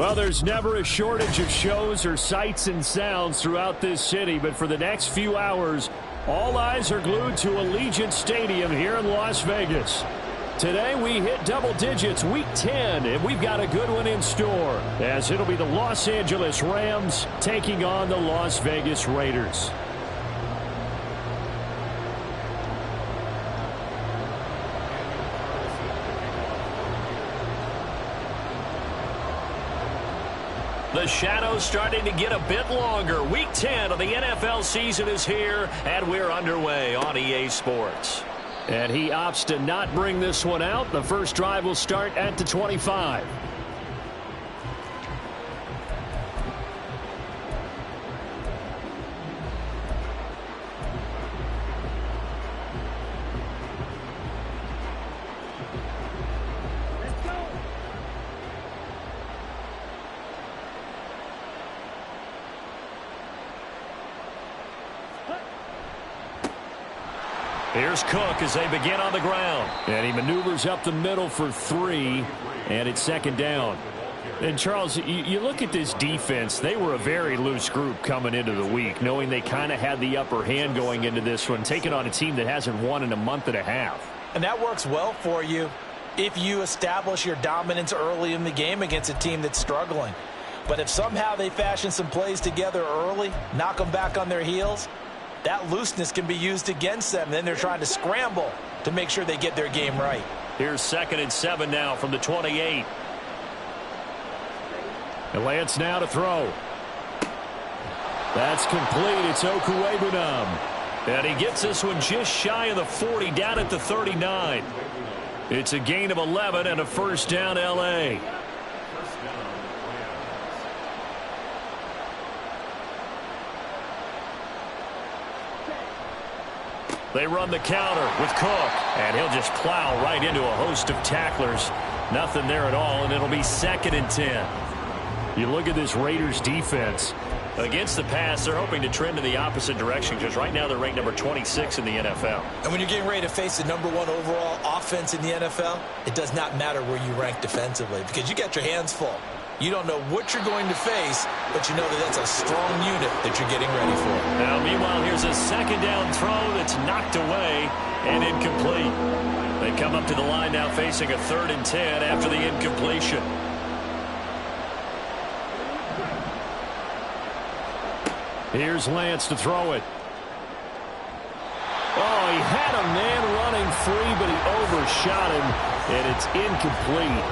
Well, there's never a shortage of shows or sights and sounds throughout this city, but for the next few hours, all eyes are glued to Allegiant Stadium here in Las Vegas. Today we hit double digits, week 10, and we've got a good one in store, as it'll be the Los Angeles Rams taking on the Las Vegas Raiders. The shadow's starting to get a bit longer. Week 10 of the NFL season is here, and we're underway on EA Sports. And he opts to not bring this one out. The first drive will start at the 25. Here's Cook as they begin on the ground. And he maneuvers up the middle for 3, and it's second down. And, Charles, you look at this defense, they were a very loose group coming into the week, knowing they kind of had the upper hand going into this one, taking on a team that hasn't won in a month and a half. And that works well for you if you establish your dominance early in the game against a team that's struggling. But if somehow they fashion some plays together early, knock them back on their heels, that looseness can be used against them. Then they're trying to scramble to make sure they get their game right. Here's 2nd and 7 now from the 28. And Lance now to throw. That's complete. It's Okuwebunam. And he gets this one just shy of the 40, down at the 39. It's a gain of 11 and a first down, L.A. They run the counter with Cook, and he'll just plow right into a host of tacklers. Nothing there at all, and it'll be 2nd and 10. You look at this Raiders defense. Against the pass, they're hoping to trend in the opposite direction, because right now they're ranked number 26 in the NFL. And when you're getting ready to face the #1 overall offense in the NFL, it does not matter where you rank defensively, because you got your hands full. You don't know what you're going to face, but you know that that's a strong unit that you're getting ready for. Now, meanwhile, here's a second down throw that's knocked away and incomplete. They come up to the line now facing a 3rd and 10 after the incompletion. Here's Lance to throw it. Oh, he had a man running free, but he overshot him, and it's incomplete.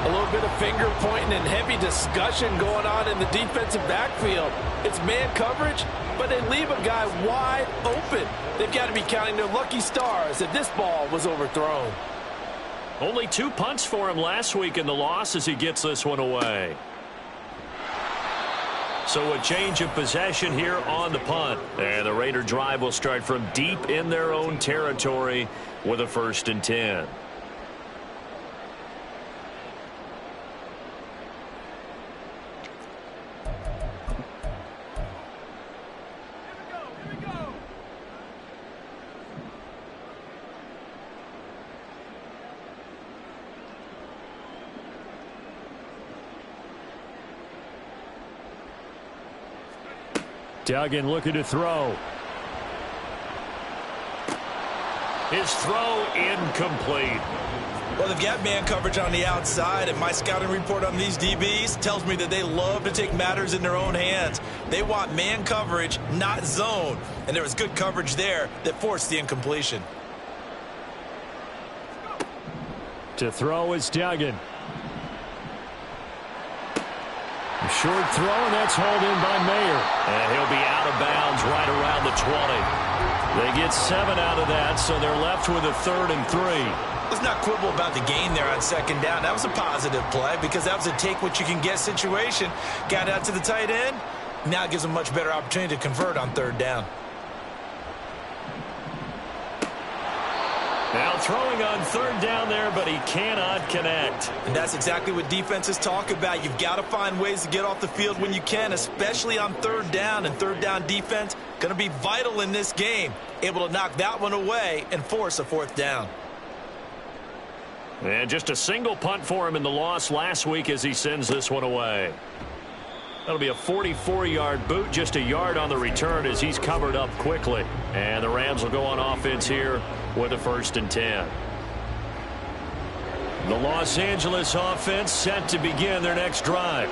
A little bit of finger pointing and heavy discussion going on in the defensive backfield. It's man coverage, but they leave a guy wide open. They've got to be counting their lucky stars that this ball was overthrown. Only 2 punts for him last week in the loss as he gets this one away. So a change of possession here on the punt. And the Raider drive will start from deep in their own territory with a 1st and 10. Duggan looking to throw. His throw incomplete. Well, they've got man coverage on the outside, and my scouting report on these DBs tells me that they love to take matters in their own hands. They want man coverage, not zone. And there was good coverage there that forced the incompletion. To throw is Duggan. Short throw, and that's hauled in by Mayer. And he'll be out of bounds right around the 20. They get 7 out of that, so they're left with a 3rd and 3. Let's not quibble about the gain there on 2nd down. That was a positive play because that was a take-what-you-can-get situation. Got out to the tight end. Now it gives them a much better opportunity to convert on 3rd down. Now throwing on 3rd down there, but he cannot connect. And that's exactly what defenses talk about. You've got to find ways to get off the field when you can, especially on 3rd down. And 3rd down defense going to be vital in this game. Able to knock that one away and force a 4th down. And just a single punt for him in the loss last week as he sends this one away. That'll be a 44-yard boot, just a yard on the return as he's covered up quickly. And the Rams will go on offense here with a 1st and 10. The Los Angeles offense set to begin their next drive.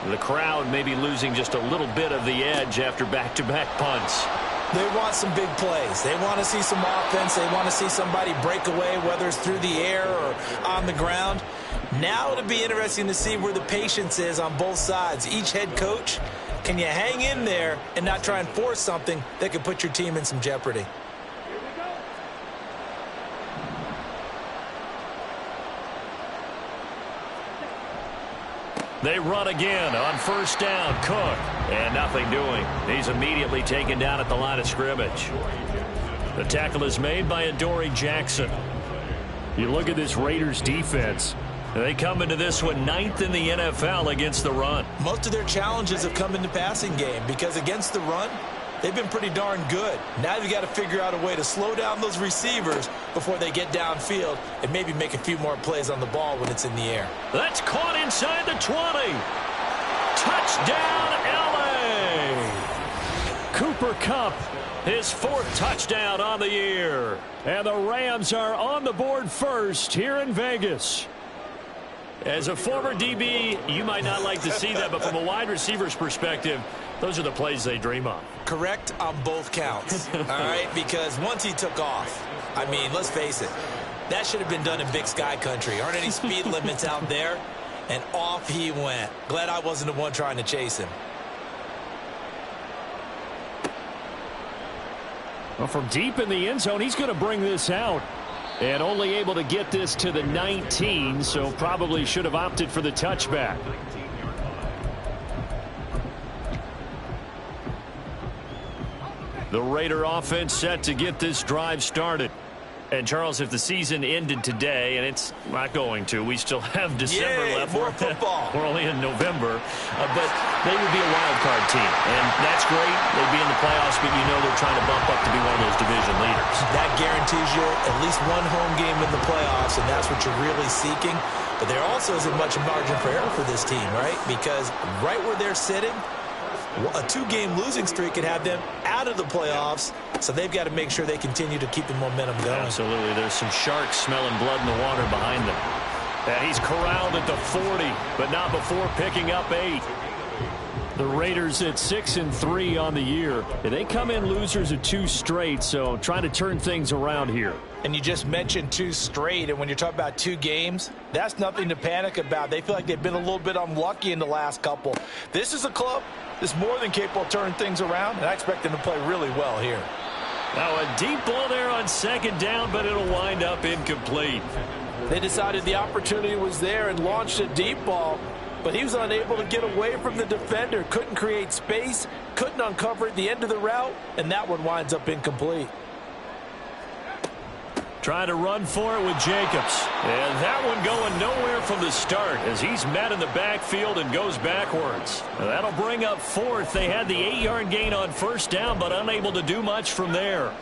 The crowd may be losing just a little bit of the edge after back-to-back punts. They want some big plays. They want to see some offense. They want to see somebody break away, whether it's through the air or on the ground. Now it'll be interesting to see where the patience is on both sides. Each head coach, can you hang in there and not try and force something that could put your team in some jeopardy? They run again on 1st down. Cook. And nothing doing. He's immediately taken down at the line of scrimmage. The tackle is made by Adoree Jackson. You look at this Raiders defense. They come into this one 9th in the NFL against the run. Most of their challenges have come in the passing game because against the run, they've been pretty darn good. Now they've got to figure out a way to slow down those receivers before they get downfield and maybe make a few more plays on the ball when it's in the air. That's caught inside the 20. Touchdown, L.A. Cooper Kupp, his 4th touchdown on the year. And the Rams are on the board first here in Vegas. As a former DB, you might not like to see that, but from a wide receiver's perspective, those are the plays they dream of. Correct on both counts, all right? Because once he took off, I mean, let's face it, that should have been done in Big Sky country. Aren't any speed limits out there? And off he went. Glad I wasn't the one trying to chase him. Well, from deep in the end zone, he's going to bring this out. And only able to get this to the 19, so probably should have opted for the touchback. The Raider offense set to get this drive started. And, Charles, if the season ended today, and it's not going to, we still have December left. More football. We're only in November. But they would be a wild card team. And that's great. They'd be in the playoffs, but you know they're trying to bump up to be one of those division leaders. That guarantees you at least one home game in the playoffs, and that's what you're really seeking. But there also isn't much margin for error for this team, right? Because right where they're sitting, a 2-game losing streak could have them out of the playoffs, so they've got to make sure they continue to keep the momentum going. Absolutely. There's some sharks smelling blood in the water behind them. And he's corralled at the 40, but not before picking up 8. The Raiders at 6-3 on the year. And they come in losers of 2 straight, so trying to turn things around here. And you just mentioned 2 straight, and when you're talking about 2 games, that's nothing to panic about. They feel like they've been a little bit unlucky in the last couple. This is a club that's more than capable of turning things around, and I expect them to play really well here. Now a deep ball there on 2nd down, but it'll wind up incomplete. They decided the opportunity was there and launched a deep ball, but he was unable to get away from the defender, couldn't create space, couldn't uncover at the end of the route, and that one winds up incomplete. Trying to run for it with Jacobs. And that one going nowhere from the start as he's met in the backfield and goes backwards. That'll bring up 4th. They had the 8-yard gain on 1st down, but unable to do much from there.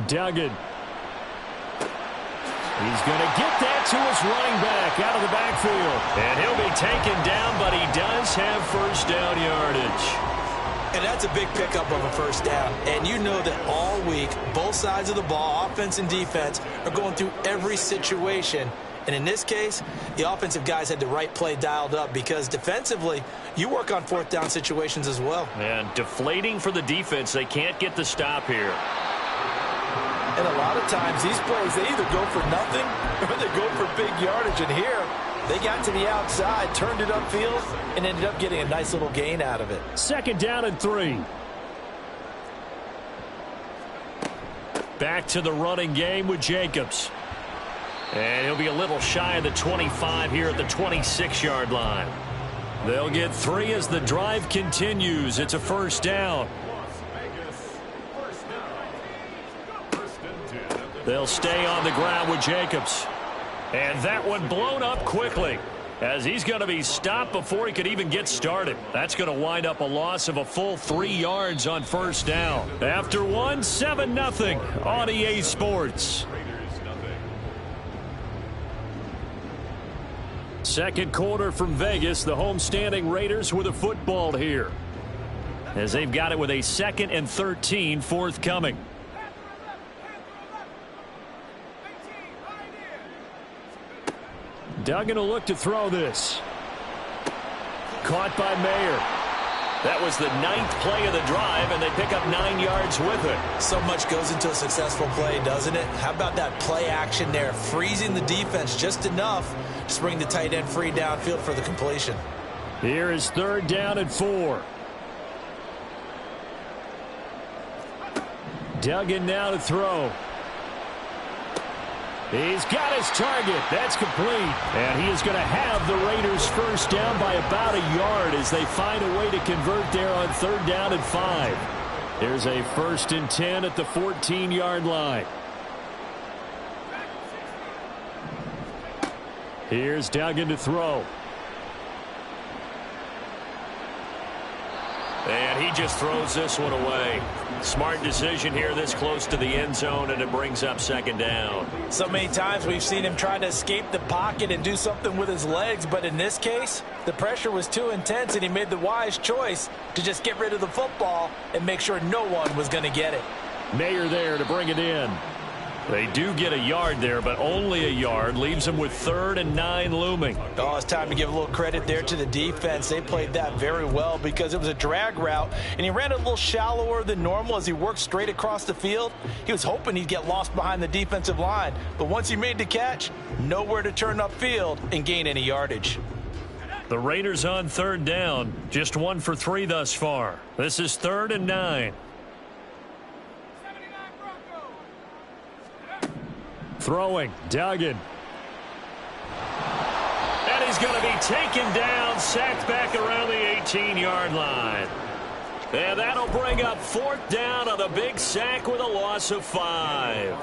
Duggan. He's going to get that to his running back out of the backfield. And he'll be taken down, but he does have 1st down yardage. And that's a big pickup of a 1st down. And you know that all week, both sides of the ball, offense and defense, are going through every situation. And in this case, the offensive guys had the right play dialed up because defensively, you work on 4th down situations as well. And deflating for the defense. They can't get the stop here. And a lot of times these plays, they either go for nothing or they go for big yardage. And here, they got to the outside, turned it upfield, and ended up getting a nice little gain out of it. 2nd down and 3. Back to the running game with Jacobs. And he'll be a little shy of the 25 here at the 26-yard line. They'll get 3 as the drive continues. It's a 1st down. They'll stay on the ground with Jacobs. And that one blown up quickly. as he's going to be stopped before he could even get started. That's going to wind up a loss of a full 3 yards on first down. After one, 7-0 on EA Sports. Second quarter from Vegas. The homestanding Raiders with a football here, as they've got it with a 2nd and 13 forthcoming. Duggan will look to throw this. Caught by Mayer. That was the 9th play of the drive, and they pick up 9 yards with it. So much goes into a successful play, doesn't it? How about that play action there, freezing the defense just enough to bring the tight end free downfield for the completion. Here is 3rd down and 4. Duggan now to throw. He's got his target. That's complete. And he is going to have the Raiders first down by about a yard as they find a way to convert there on 3rd down and 5. There's a 1st and 10 at the 14-yard line. Here's Duggan to throw. And he just throws this one away. Smart decision here this close to the end zone, and it brings up 2nd down. So many times we've seen him try to escape the pocket and do something with his legs, but in this case, the pressure was too intense, and he made the wise choice to just get rid of the football and make sure no one was going to get it. Mayer there to bring it in. They do get a yard there, but only a yard. Leaves them with 3rd and 9 looming. Oh, it's time to give a little credit there to the defense. They played that very well because it was a drag route, and he ran it a little shallower than normal as he worked straight across the field. He was hoping he'd get lost behind the defensive line, but once he made the catch, nowhere to turn upfield and gain any yardage. The Raiders on 3rd down, just 1 for 3 thus far. This is 3rd and 9. Throwing, Duggan. And he's going to be taken down, sacked back around the 18-yard line. And that'll bring up 4th down on the big sack with a loss of 5.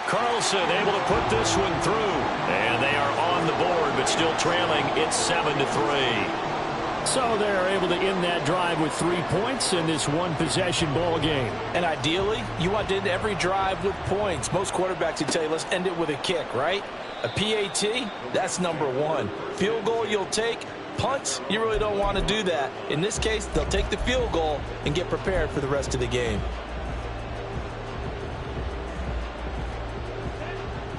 Carlson able to put this one through. And they are on the board, but still trailing. It's 7-3. So they're able to end that drive with 3 points in this one-possession ball game. And ideally, you want to end every drive with points. Most quarterbacks would tell you, let's end it with a kick, right? A PAT, that's number 1. Field goal you'll take. Punts, you really don't want to do that. In this case, they'll take the field goal and get prepared for the rest of the game.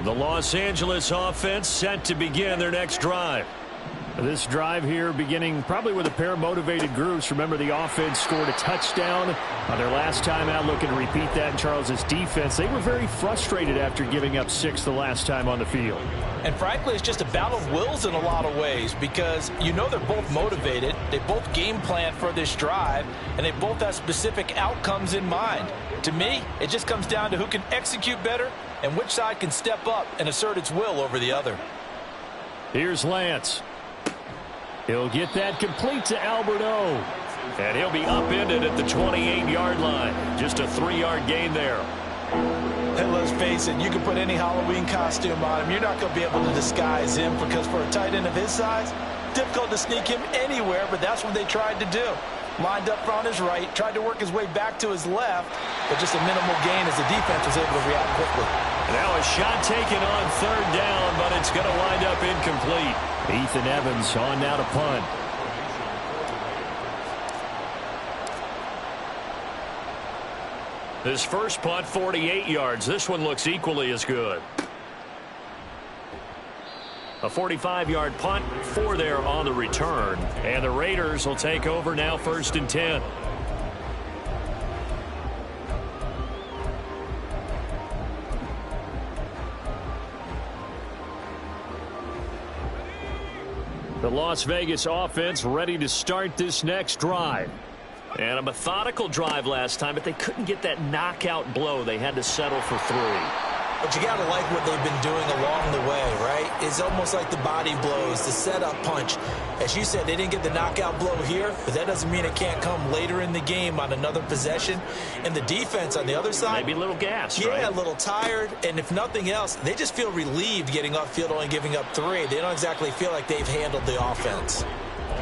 The Los Angeles offense set to begin their next drive. This drive here beginning probably with a pair of motivated groups. Remember, the offense scored a touchdown on their last time out. Looking to repeat that in Charles's defense. They were very frustrated after giving up 6 the last time on the field. And frankly, it's just a battle of wills in a lot of ways because you know they're both motivated. They both game plan for this drive, and they both have specific outcomes in mind. To me, it just comes down to who can execute better and which side can step up and assert its will over the other. Here's Lance. He'll get that complete to Alberto. And he'll be upended at the 28-yard line. Just a 3-yard gain there. And let's face it, you can put any Halloween costume on him. You're not going to be able to disguise him because for a tight end of his size, difficult to sneak him anywhere, but that's what they tried to do. Lined up on his right, tried to work his way back to his left, but just a minimal gain as the defense was able to react quickly. Now a shot taken on 3rd down, but it's going to wind up incomplete. Ethan Evans on now to punt. His first punt, 48 yards. This one looks equally as good. A 45-yard punt, 4 there on the return. And the Raiders will take over now 1st and 10. The Las Vegas offense ready to start this next drive. And a methodical drive last time, but they couldn't get that knockout blow. They had to settle for 3. But you got to like what they've been doing along the way, right? is almost like the body blows, the setup punch. As you said, they didn't get the knockout blow here, but that doesn't mean it can't come later in the game on another possession. And the defense on the other side, maybe a little gassed, yeah, right? a little tired. And if nothing else, they just feel relieved getting off field, only giving up 3. They don't exactly feel like they've handled the offense.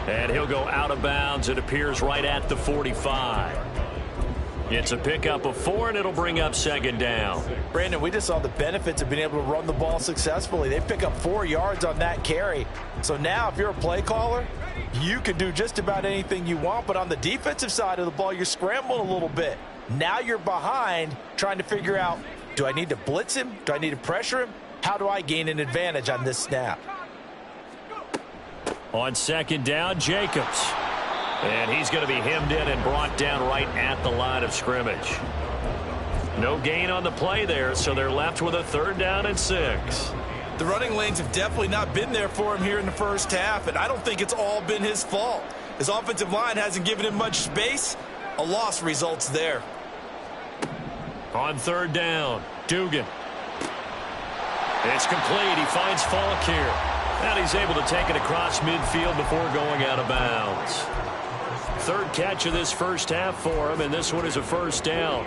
And he'll go out of bounds. It appears right at the 45. It's a pickup of 4, and it'll bring up second down. Brandon, we just saw the benefits of being able to run the ball successfully. They pick up 4 yards on that carry. So now if you're a play caller, you can do just about anything you want. But on the defensive side of the ball, you're scrambling a little bit. Now you're behind trying to figure out, do I need to blitz him? Do I need to pressure him? How do I gain an advantage on this snap? On second down, Jacobs. And he's going to be hemmed in and brought down right at the line of scrimmage. No gain on the play there, so they're left with a 3rd down and 6. The running lanes have definitely not been there for him here in the first half, and I don't think it's all been his fault. His offensive line hasn't given him much space. A loss results there. On 3rd down, Dugan. It's complete. He finds Falk here. And he's able to take it across midfield before going out of bounds. 3rd catch of this first half for him, and this one is a 1st down.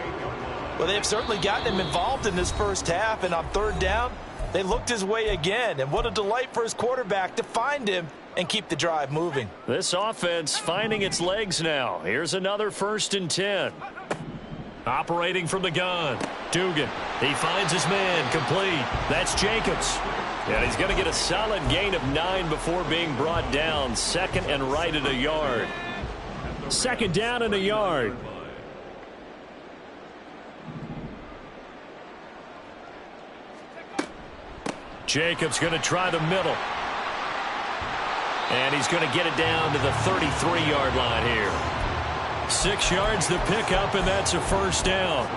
Well, they've certainly gotten him involved in this first half, and on 3rd down, they looked his way again. And what a delight for his quarterback to find him and keep the drive moving. This offense finding its legs now. Here's another 1st and 10. Operating from the gun, Dugan. He finds his man, complete. That's Jacobs. And he's going to get a solid gain of 9 before being brought down. 2nd and right at a yard. 2nd down and a yard. Jacobs going to try the middle. And he's going to get it down to the 33-yard line here. 6 yards the pickup, and that's a 1st down.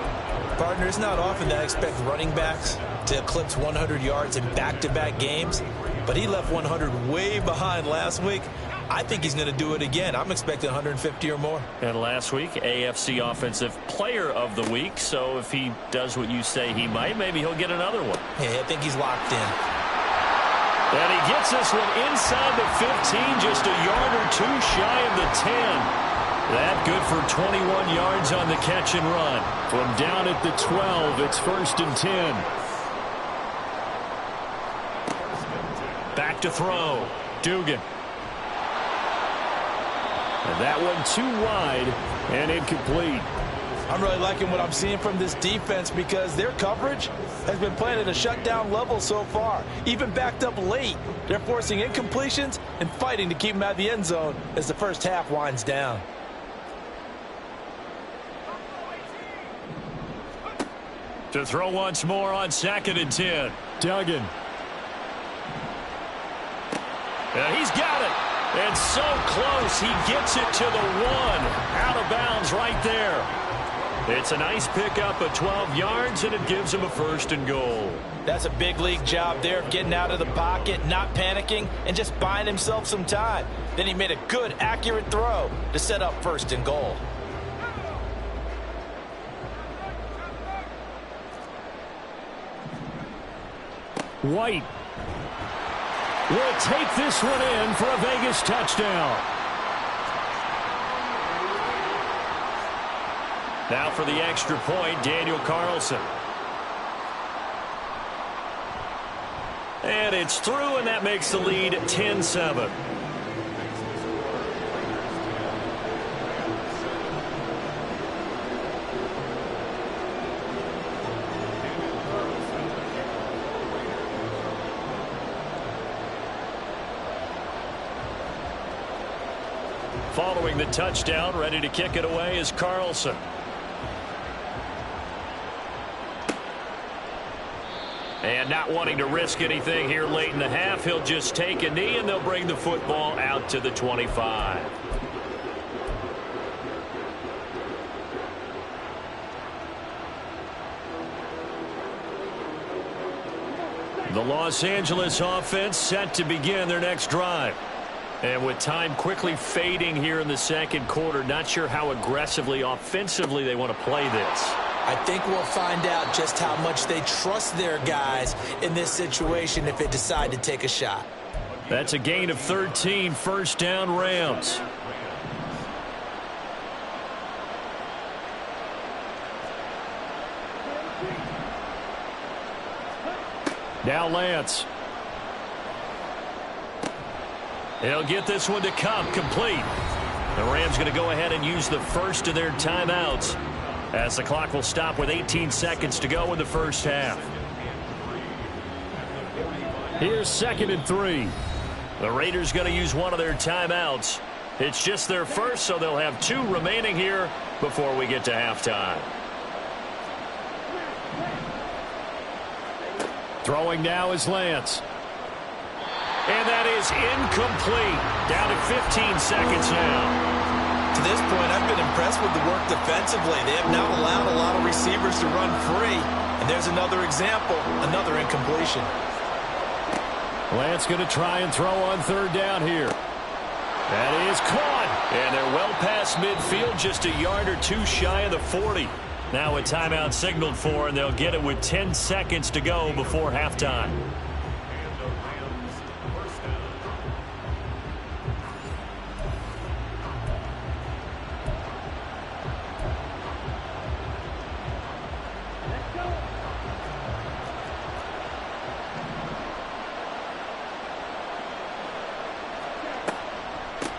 Partner, it's not often that I expect running backs to eclipse 100 yards in back-to-back games, but he left 100 way behind last week. I think he's going to do it again. I'm expecting 150 or more. And last week, AFC Offensive Player of the Week. So if he does what you say he might, maybe he'll get another one. Yeah, I think he's locked in. And he gets this one inside the 15, just a yard or 2 shy of the 10. That good for 21 yards on the catch and run. From down at the 12, it's 1st and 10. Back to throw. Dugan. And that one too wide and incomplete. I'm really liking what I'm seeing from this defense because their coverage has been playing at a shutdown level so far. Even backed up late, they're forcing incompletions and fighting to keep them out of the end zone as the first half winds down. To throw once more on 2nd and 10. Duggan. And he's got it. And so close, he gets it to the 1. Out of bounds right there. It's a nice pickup of 12 yards, and it gives him a 1st and goal. That's a big league job there of getting out of the pocket, not panicking, and just buying himself some time. Then he made a good, accurate throw to set up 1st and goal. White will take this one in for a Vegas touchdown. Now for the extra point, Daniel Carlson. And it's through, and that makes the lead 10-7. Following the touchdown, ready to kick it away is Carlson. And not wanting to risk anything here late in the half, he'll just take a knee, and they'll bring the football out to the 25. The Los Angeles offense set to begin their next drive. And with time quickly fading here in the second quarter, not sure how aggressively, offensively they want to play this. I think we'll find out just how much they trust their guys in this situation if they decide to take a shot. That's a gain of 13, first down Rams. Now Lance. He'll get this one to come complete. The Rams going to go ahead and use the first of their timeouts as the clock will stop with 18 seconds to go in the first half. Here's 2nd and 3. The Raiders going to use one of their timeouts. It's just their first, so they'll have 2 remaining here before we get to halftime. Throwing now is Lance. And that is incomplete. Down to 15 seconds now. To this point, I've been impressed with the work defensively. They have now allowed a lot of receivers to run free. And there's another example, another incompletion. Lance going to try and throw on 3rd down here. That is caught. And they're well past midfield, just a yard or 2 shy of the 40. Now a timeout signaled for, and they'll get it with 10 seconds to go before halftime.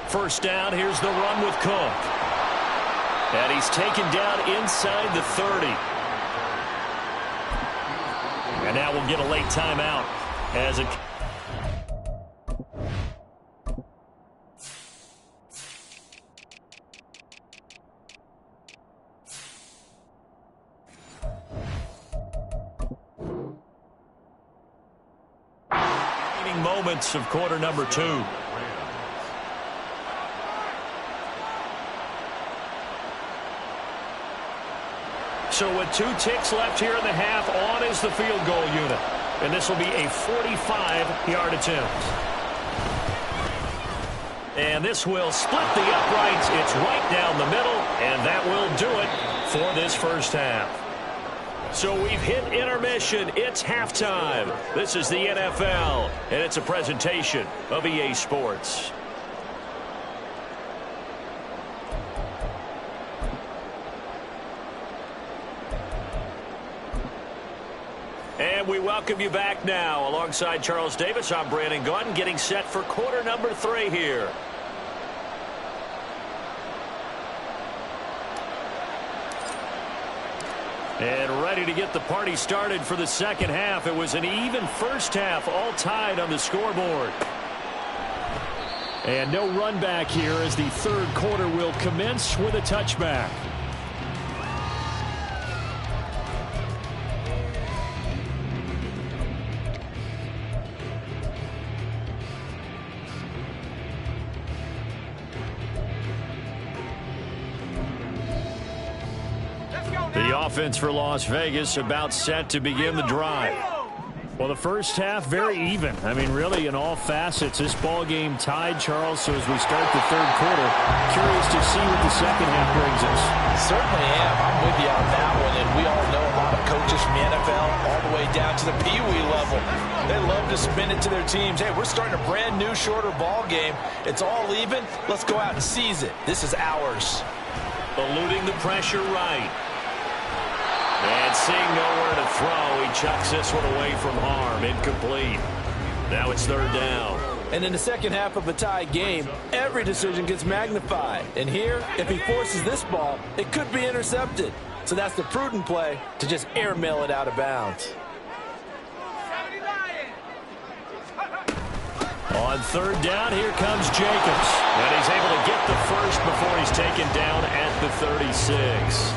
First down, here's the run with Cook. And he's taken down inside the 30. And now we'll get a late timeout as it... moments of quarter number 2. So with 2 ticks left here in the half, on is the field goal unit. And this will be a 45-yard attempt. And this will split the uprights. It's right down the middle, and that will do it for this first half. So we've hit intermission. It's halftime. This is the NFL, and it's a presentation of EA Sports. And we welcome you back now. Alongside Charles Davis, I'm Brandon Gunn, getting set for quarter number 3 here. And ready to get the party started for the second half. It was an even first half, all tied on the scoreboard. And no run back here as the 3rd quarter will commence with a touchback. The offense for Las Vegas about set to begin the drive. Well, the first half, very even. I mean, really, in all facets, this ball game tied, Charles. So as we start the 3rd quarter, curious to see what the second half brings us. Certainly am. I'm with you on that one. And we all know a lot of coaches from the NFL all the way down to the Pee-wee level. They love to spin it to their teams. Hey, we're starting a brand new, shorter ball game. It's all even. Let's go out and seize it. This is ours. Eluding the pressure right. And seeing nowhere to throw, he chucks this one away from harm. Incomplete. Now it's 3rd down. And in the second half of a tie game, every decision gets magnified. And here, if he forces this ball, it could be intercepted. So that's the prudent play to just airmail it out of bounds. On 3rd down, here comes Jacobs. And he's able to get the first before he's taken down at the 36.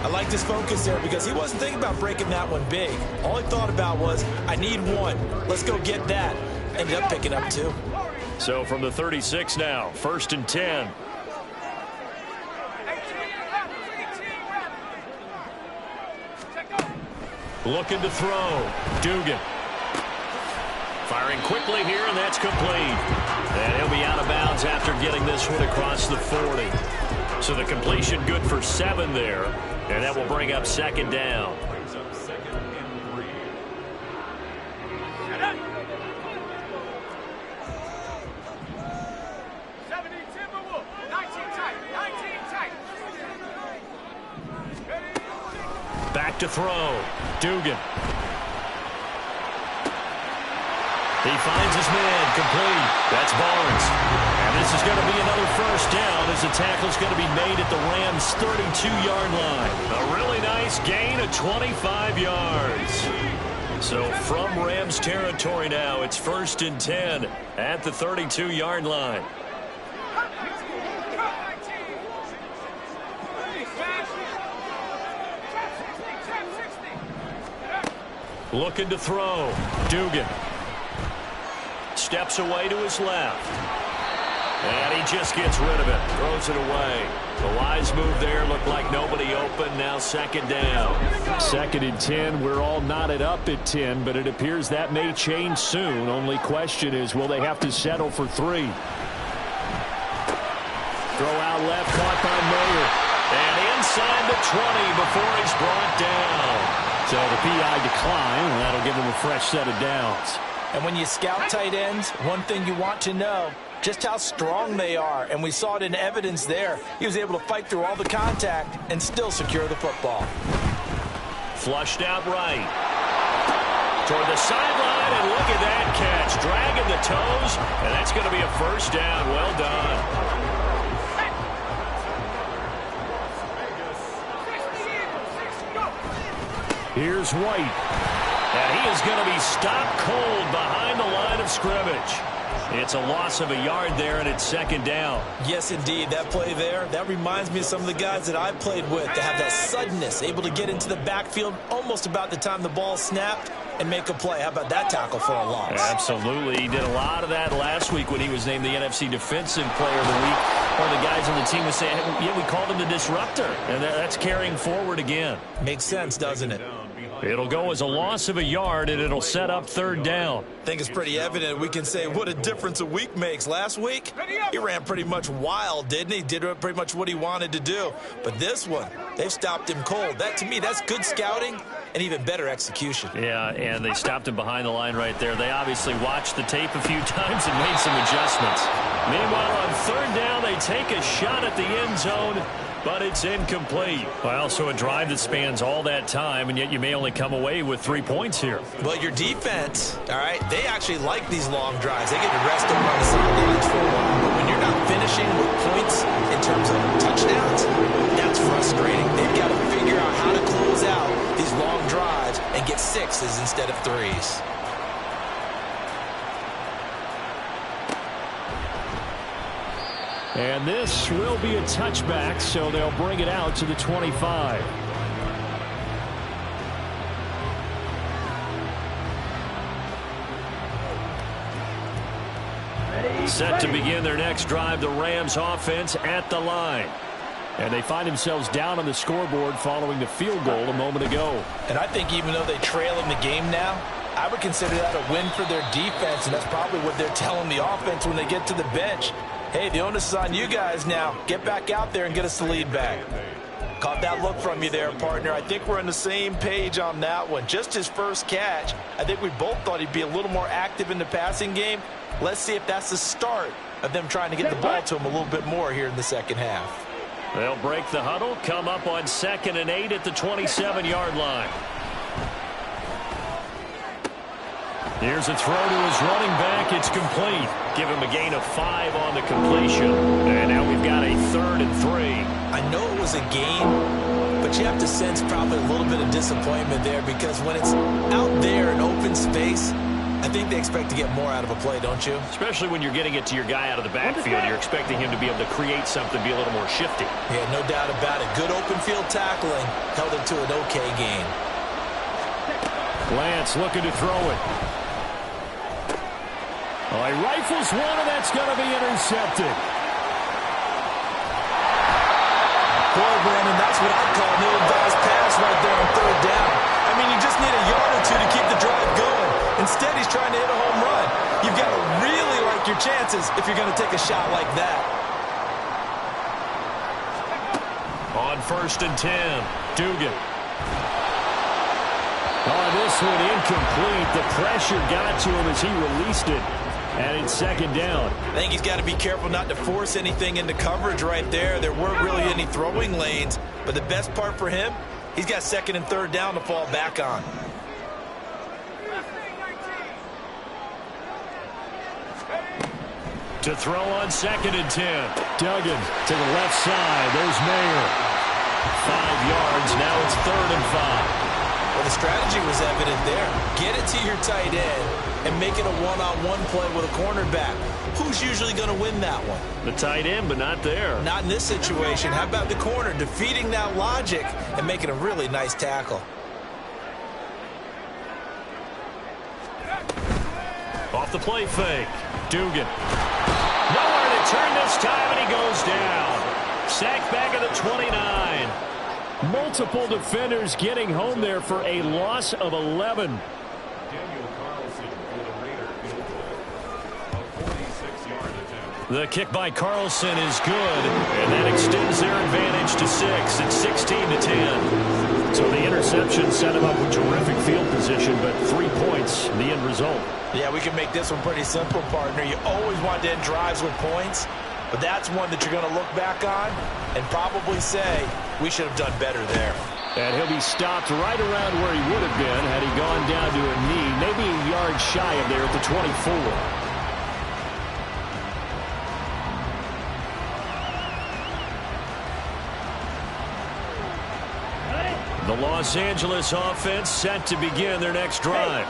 I like this focus there because he wasn't thinking about breaking that one big. All he thought about was, I need 1. Let's go get that. Ended up picking up 2. So from the 36 now, 1st and 10. Looking to throw. Dugan. Firing quickly here, and that's complete. And he'll be out of bounds after getting this one across the 40. So the completion good for 7 there. And that will bring up second down. Back to throw. Dugan. He finds his man, complete. That's Barnes. And this is going to be another first down as the tackle's going to be made at the Rams' 32-yard line. A really nice gain of 25 yards. So from Rams territory now, it's 1st and 10 at the 32-yard line. Looking to throw. Dugan. Steps away to his left. And he just gets rid of it. Throws it away. The wise move there. Looked like nobody open. Now second down. 2nd and 10. We're all knotted up at 10, but it appears that may change soon. Only question is, will they have to settle for 3? Throw out left. Caught by Mayer. And inside the 20 before he's brought down. So the PI decline, and that'll give him a fresh set of downs. And when you scout tight ends, one thing you want to know, just how strong they are. And we saw it in evidence there. He was able to fight through all the contact and still secure the football. Flushed out right. Toward the sideline, and look at that catch. Dragging the toes, and that's going to be a first down. Well done. Here's White. And he is going to be stopped cold behind the line of scrimmage. It's a loss of a yard there, and it's second down. Yes, indeed. That play there, that reminds me of some of the guys that I played with that have that suddenness, able to get into the backfield almost about the time the ball snapped and make a play. How about that tackle for a loss? Absolutely. He did a lot of that last week when he was named the NFC Defensive Player of the Week. One of the guys on the team was saying, yeah, we called him the disruptor. And that's carrying forward again. Makes sense, doesn't it? It'll go as a loss of a yard, and it'll set up third down. I think it's pretty evident. We can say what a difference a week makes. Last week, he ran pretty much wild, didn't he? Did pretty much what he wanted to do. But this one, they've stopped him cold. That, to me, that's good scouting and even better execution. Yeah, and they stopped him behind the line right there. They obviously watched the tape a few times and made some adjustments. Meanwhile, on third down, they take a shot at the end zone, but it's incomplete. Well, so a drive that spans all that time, and yet you may only come away with 3 points here. But your defense, all right, they actually like these long drives. They get to rest over on the sidelines for a while. But when you're not finishing with points in terms of touchdowns, that's frustrating. They've got to figure out how to close out these long drives and get 6s instead of 3s. And this will be a touchback, so they'll bring it out to the 25. Set to begin their next drive, the Rams offense at the line. And they find themselves down on the scoreboard following the field goal a moment ago. And I think even though they trail in the game now, I would consider that a win for their defense, and that's probably what they're telling the offense when they get to the bench. Hey, the onus is on you guys now. Get back out there and get us the lead back. Caught that look from you there, partner. I think we're on the same page on that one. Just his first catch. I think we both thought he'd be a little more active in the passing game. Let's see if that's the start of them trying to get the ball to him a little bit more here in the second half. They'll break the huddle, come up on 2nd and 8 at the 27-yard line. Here's a throw to his running back. It's complete. Give him a gain of 5 on the completion. And now we've got a 3rd and 3. I know it was a gain, but you have to sense probably a little bit of disappointment there because when it's out there in open space, I think they expect to get more out of a play, don't you? Especially when you're getting it to your guy out of the backfield. You're expecting him to be able to create something, be a little more shifty. Yeah, no doubt about it. Good open field tackling held it to an okay gain. Lance looking to throw it. Oh, he rifles one, and that's going to be intercepted. Boy, Brandon, that's what I call an ill-advised pass right there on third down. I mean, you just need a yard or two to keep the drive going. Instead, he's trying to hit a home run. You've got to really like your chances if you're going to take a shot like that. On on 1st and 10. Dugan. Oh, this one incomplete. The pressure got to him as he released it. And it's 2nd down. I think he's got to be careful not to force anything into coverage right there. There weren't really any throwing lanes. But the best part for him, he's got 2nd and 3rd down to fall back on. To throw on 2nd and 10. Duggan to the left side. There's Mayer. 5 yards. Now it's 3rd and 5. Well, the strategy was evident there. Get it to your tight end and make it a one-on-one play with a cornerback. Who's usually going to win that one? The tight end, but not there. Not in this situation. How about the corner defeating that logic and making a really nice tackle? Off the play fake. Dugan. Nowhere to turn this time, and he goes down. Sacked back at the 29. Multiple defenders getting home there for a loss of 11. The kick by Carlson is good, and that extends their advantage to 6. It's 16-10. So the interception set him up with terrific field position, but 3 points, the end result. Yeah, we can make this one pretty simple, partner. You always want to end drives with points, but that's one that you're going to look back on and probably say, we should have done better there. And he'll be stopped right around where he would have been had he gone down to a knee, maybe a yard shy of there at the 24. The Los Angeles offense set to begin their next drive.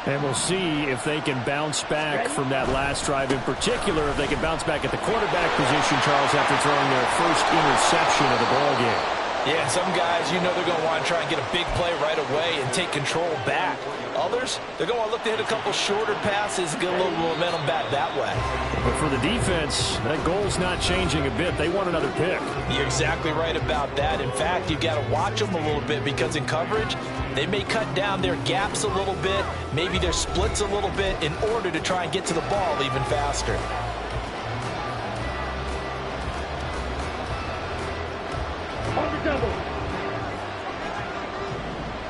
And we'll see if they can bounce back from that last drive. In particular, if they can bounce back at the quarterback position, Charles, after throwing their first interception of the ballgame. Yeah, some guys, you know they're going to want to try and get a big play right away and take control back. Others, they're going to look to hit a couple shorter passes, get a little momentum back that way. But for the defense, that goal's not changing a bit. They want another pick. You're exactly right about that. In fact, you've got to watch them a little bit because in coverage, they may cut down their gaps a little bit, maybe their splits a little bit in order to try and get to the ball even faster. On the double.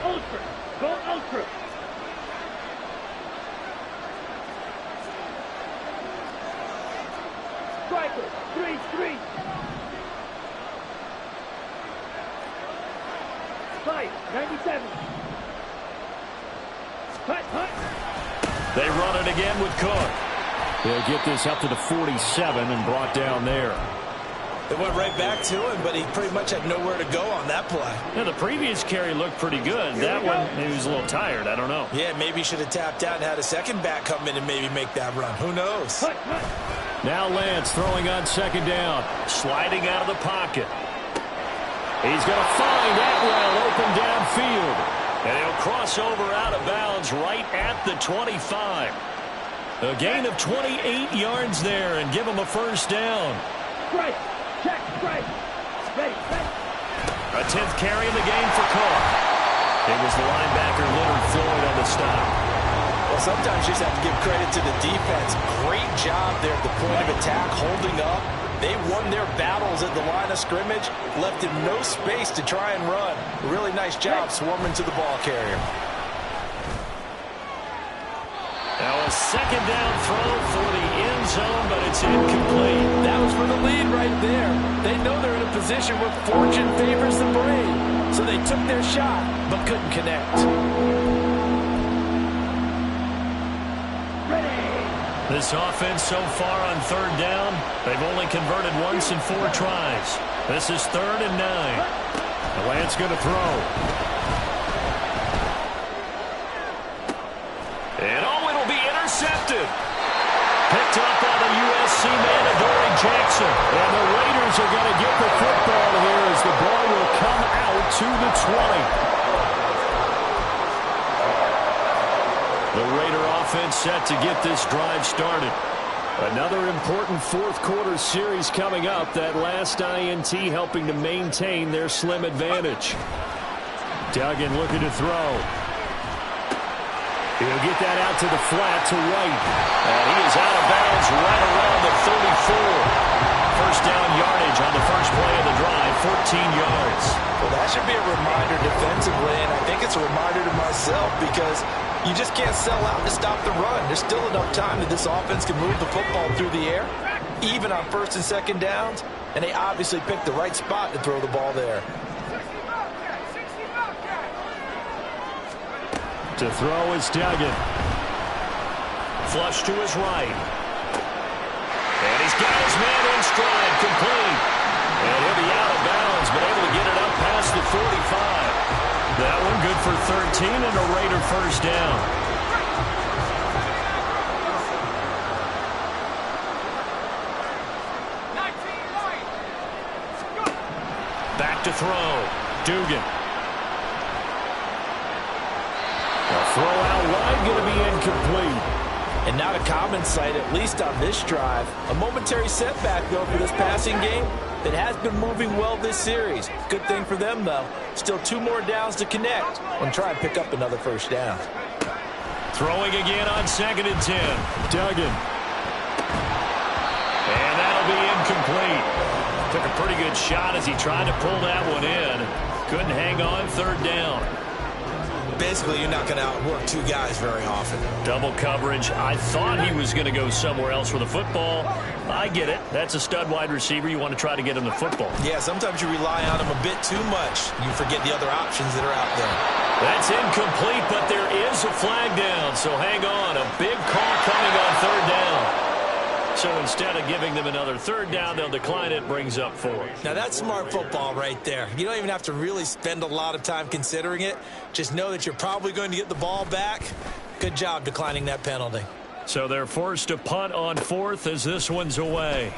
Ultra. Go ultra. Striker. 3-3. Fight. 97. Hut. They run it again with Cook. They'll get this up to the 47 and brought down there. It went right back to him, but he pretty much had nowhere to go on that play. Yeah, the previous carry looked pretty good. That one, he was a little tired. I don't know. Yeah, maybe he should have tapped out and had a second back come in and maybe make that run. Who knows? Now Lance throwing on 2nd down. Sliding out of the pocket. He's going to find Atwell open downfield. And he'll cross over out of bounds right at the 25. A gain of 28 yards there and give him a 1st down. Strike. Check. Strike. Ready. A 10th carry in the game for Cook. It was the linebacker Leonard Floyd on the stop. Well, sometimes you just have to give credit to the defense. Great job there at the point of attack, holding up. They won their battles at the line of scrimmage, left him no space to try and run. Really nice job swarming to the ball carrier. Now a 2nd down throw for the end zone, but it's incomplete. That was for the lead right there. They know they're in a position where fortune favors the brave. So they took their shot, but couldn't connect. This offense so far on 3rd down, they've only converted once in 4 tries. This is 3rd and 9. Lance going to throw. And it'll be intercepted. Picked up by the USC man, Adoree Jackson. And the Raiders are going to get the football here as the ball will come out to the 20. The Raider offense set to get this drive started. Another important 4th quarter series coming up. That last INT helping to maintain their slim advantage. Duggan looking to throw. He'll get that out to the flat to White. And he is out of bounds right around the 34. first down yardage on the first play of the drive, 14 yards. Well, that should be a reminder defensively, and I think it's a reminder to myself because you just can't sell out to stop the run. There's still enough time that this offense can move the football through the air, even on first and second downs, and they obviously picked the right spot to throw the ball there. To throw is Duggan. Flush to his right. And he's got his man in stride, complete. And he'll be out of bounds, but able to get it up past the 45. That one good for 13 and a Raider first down. Back to throw. Dugan. A throw out wide, going to be incomplete. And not a common sight, at least on this drive. A momentary setback, though, for this passing game that has been moving well this series. Good thing for them, though. Still 2 more downs to connect and try and pick up another first down. Throwing again on 2nd and 10. Duggan. And that'll be incomplete. Took a pretty good shot as he tried to pull that one in. Couldn't hang on, 3rd down. Basically, you're not going to outwork 2 guys very often. Double coverage. I thought he was going to go somewhere else with the football. I get it. That's a stud wide receiver. You want to try to get him the football. Yeah, sometimes you rely on him a bit too much. You forget the other options that are out there. That's incomplete, but there is a flag down. So hang on. A big call coming on 3rd down. So instead of giving them another 3rd down, they'll decline it, brings up 4. Now, that's smart football right there. You don't even have to really spend a lot of time considering it. Just know that you're probably going to get the ball back. Good job declining that penalty. So they're forced to punt on 4th as this one's away.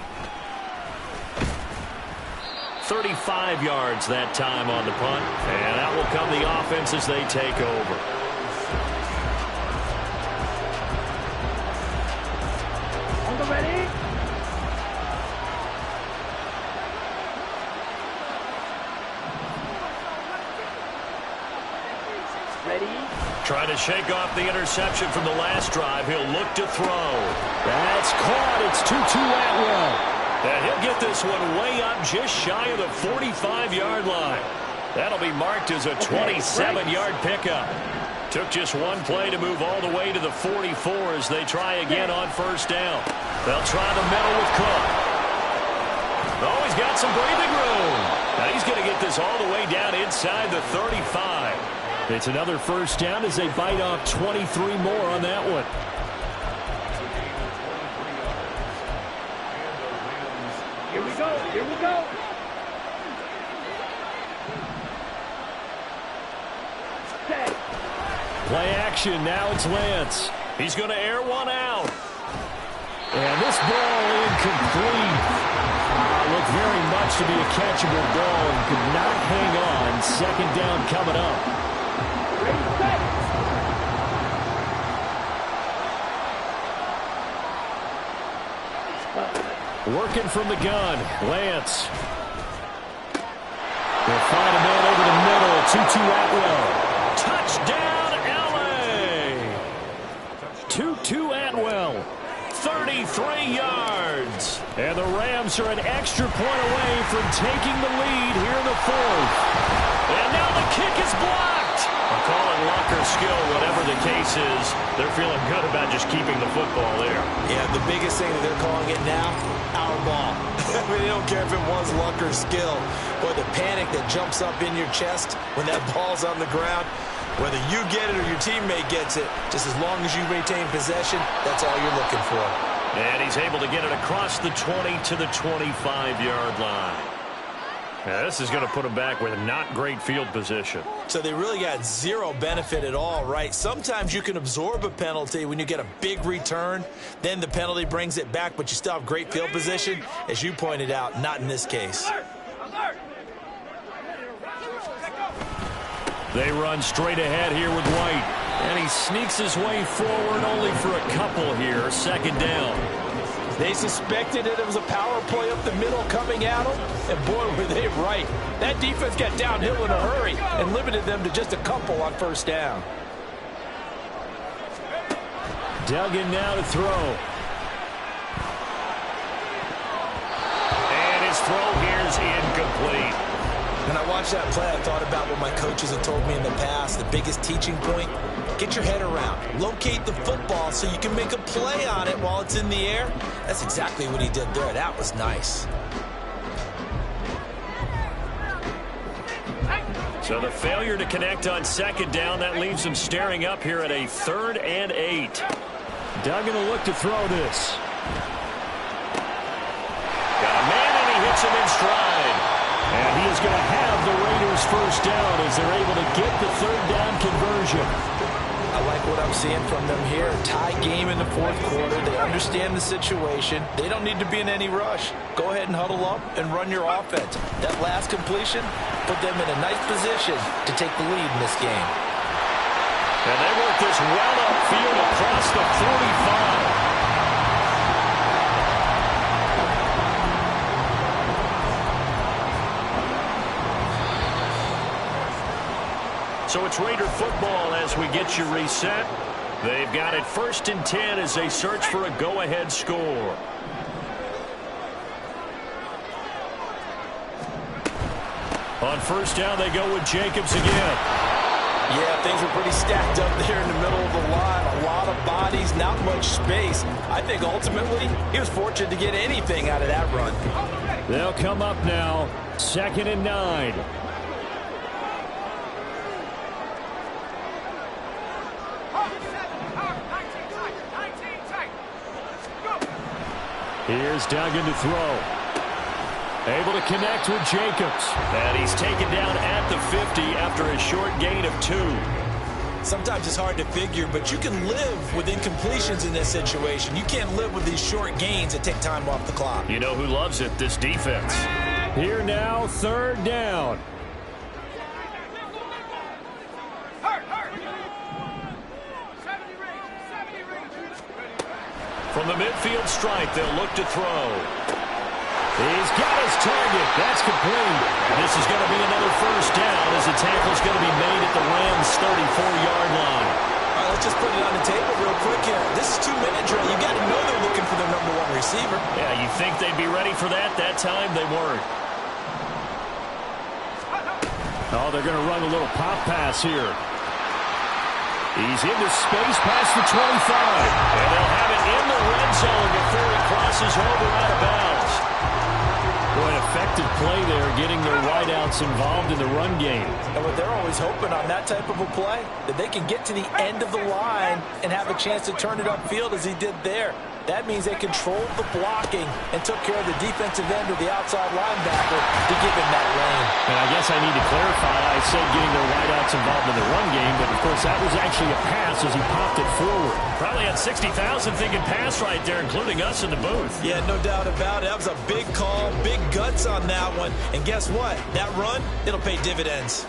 35 yards that time on the punt. And that will come the offense as they take over. Ready? Ready? Trying to shake off the interception from the last drive. He'll look to throw. That's caught. It's 2-2 Atwell. And he'll get this one way up just shy of the 45-yard line. That'll be marked as a 27-yard pickup. Took just one play to move all the way to the 44 as they try again on 1st down. They'll try the middle with Cook. Oh, he's got some breathing room. Now he's going to get this all the way down inside the 35. It's another 1st down as they bite off 23 more on that one. Here we go. Here we go. Set. Play action. Now it's Lance. He's going to air one out. And this ball incomplete. Looked very much to be a catchable ball and could not hang on. 2nd down coming up. Ready, set. Working from the gun. Lance. They'll find a man over the middle. 2-2 Atwell. Touchdown, L.A. 2-2 Atwell. 33 yards. And the Rams are an extra point away from taking the lead here in the 4th. And now the kick is blocked. I'll call it luck or skill, whatever the case is. They're feeling good about just keeping the football there. Yeah, the biggest thing that they're calling it now, our ball. I mean, they don't care if it was luck or skill. Boy, the panic that jumps up in your chest when that ball's on the ground, whether you get it or your teammate gets it, just as long as you maintain possession, that's all you're looking for. And he's able to get it across the 20 to the 25-yard line. Now, this is going to put him back with not great field position. So they really got zero benefit at all, right? Sometimes you can absorb a penalty when you get a big return. Then the penalty brings it back, but you still have great field position. As you pointed out, not in this case. They run straight ahead here with White. And he sneaks his way forward only for a couple here. 2nd down. They suspected it was a power play up the middle coming at them, and boy, were they right. That defense got downhill in a hurry and limited them to just a couple on 1st down. Duggan now to throw. throw here's incomplete. When I watched that play, I thought about what my coaches have told me in the past. The biggest teaching point, get your head around. Locate the football so you can make a play on it while it's in the air. That's exactly what he did there. That was nice. So the failure to connect on second down, that leaves him staring up here at a 3rd and 8. Duggan will look to throw this. Got a man, and he hits him in stride. And he is going to have the Raiders first down as they're able to get the 3rd down conversion. I like what I'm seeing from them here. Tie game in the 4th quarter. They understand the situation. They don't need to be in any rush. Go ahead and huddle up and run your offense. That last completion put them in a nice position to take the lead in this game. And they work this well upfield across the 45. So it's Raider football as we get you reset. They've got it 1st and 10 as they search for a go-ahead score. On 1st down, they go with Jacobs again. Yeah, things were pretty stacked up there in the middle of the line. A lot of bodies, not much space. I think ultimately he was fortunate to get anything out of that run. They'll come up now, 2nd and 9. Here's Duggan to throw. Able to connect with Jacobs. And he's taken down at the 50 after a short gain of 2. Sometimes it's hard to figure, but you can live with incompletions in this situation. You can't live with these short gains that take time off the clock. You know who loves it? This defense. Here now, 3rd down. From the midfield stripe, they'll look to throw. He's got his target. That's complete. And this is going to be another 1st down as the tackle's going to be made at the Rams' 34-yard line. All right, let's just put it on the table real quick here. This is 2-minute drill. You got to know they're looking for their number 1 receiver. Yeah, you think they'd be ready for that? That time they weren't. Oh, they're going to run a little pop pass here. He's into space past the 25. And they'll have it in the red zone before he crosses over out of bounds. Boy, an effective play there, getting their wideouts involved in the run game. And what they're always hoping on that type of a play, that they can get to the end of the line and have a chance to turn it upfield as he did there. That means they controlled the blocking and took care of the defensive end or the outside linebacker to give him that lane. And I guess I need to clarify, I said getting their wideouts involved in the run game, but of course that was actually a pass as he popped it forward. Probably had 60,000 thinking pass right there, including us in the booth. Yeah, no doubt about it. That was a big call, big guts on that one. And guess what? That run, it'll pay dividends.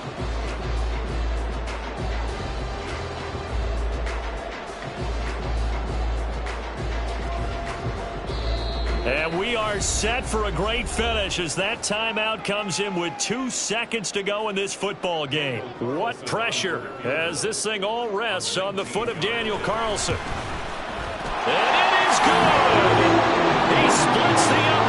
And we are set for a great finish as that timeout comes in with 2 seconds to go in this football game. What pressure as this thing all rests on the foot of Daniel Carlson. And it is good. He splits the